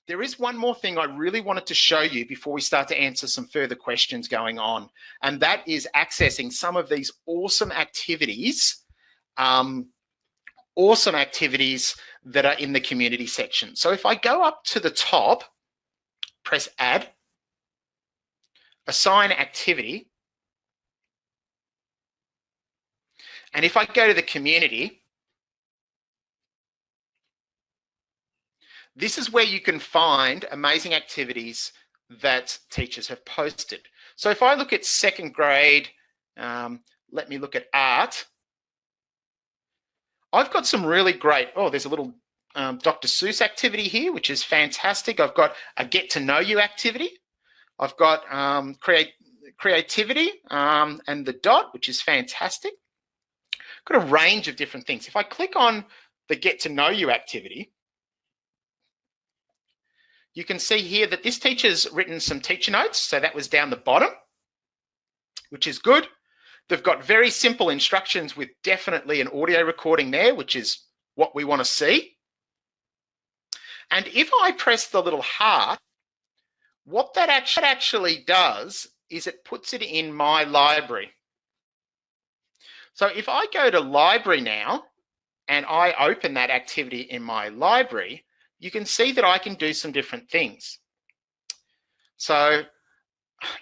There is one more thing I really wanted to show you before we start to answer some further questions going on, and that is accessing some of these awesome activities that are in the community section. So if I go up to the top, press Add, Assign Activity, and if I go to the community, this is where you can find amazing activities that teachers have posted. So if I look at second grade, let me look at art. I've got some really great, there's a little Dr. Seuss activity here, which is fantastic. I've got a get to know you activity. I've got creativity and the dot, which is fantastic. Got a range of different things. If I click on the get to know you activity, you can see here that this teacher's written some teacher notes. So that was down the bottom, which is good. They've got very simple instructions with definitely an audio recording there, which is what we want to see. And if I press the little heart, what that actually does is it puts it in my library. So if I go to library now and I open that activity in my library, you can see that I can do some different things. So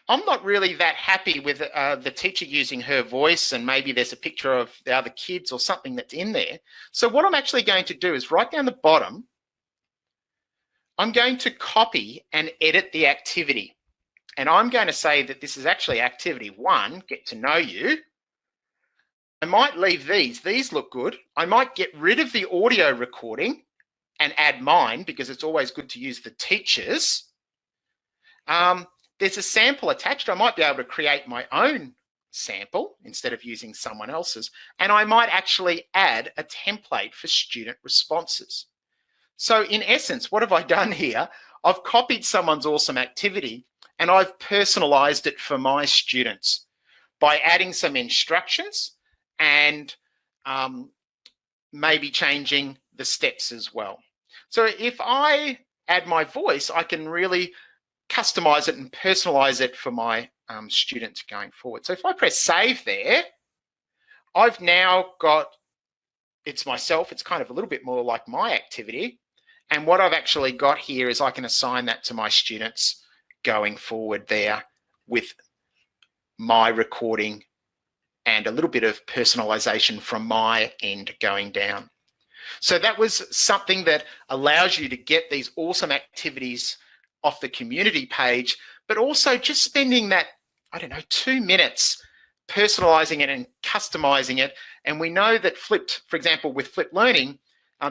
I'm not really that happy with the teacher using her voice, and maybe there's a picture of the other kids or something that's in there. So what I'm actually going to do is right down the bottom, I'm going to copy and edit the activity. And I'm going to say that this is actually activity 1, get to know you. I might leave these look good. I might get rid of the audio recording and add mine, because it's always good to use the teachers. There's a sample attached. I might be able to create my own sample instead of using someone else's. And I might actually add a template for student responses. So in essence, what have I done here? I've copied someone's awesome activity and I've personalized it for my students by adding some instructions and maybe changing the steps as well. So if I add my voice, I can really customize it and personalize it for my students going forward. So if I press save there, I've now got, it's myself, it's kind of a little bit more like my activity. And what I've actually got here is I can assign that to my students going forward there with my recording and a little bit of personalization from my end going down. So that was something that allows you to get these awesome activities off the community page, but also just spending that, 2 minutes personalizing it and customizing it. And we know that flipped, for example, with flipped learning,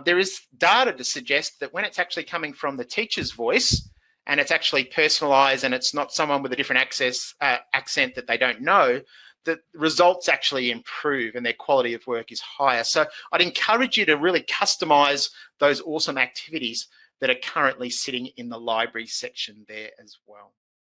there is data to suggest that when it's actually coming from the teacher's voice and it's actually personalized and it's not someone with a different accent that they don't know, the results actually improve and their quality of work is higher. So I'd encourage you to really customize those awesome activities that are currently sitting in the library section there as well.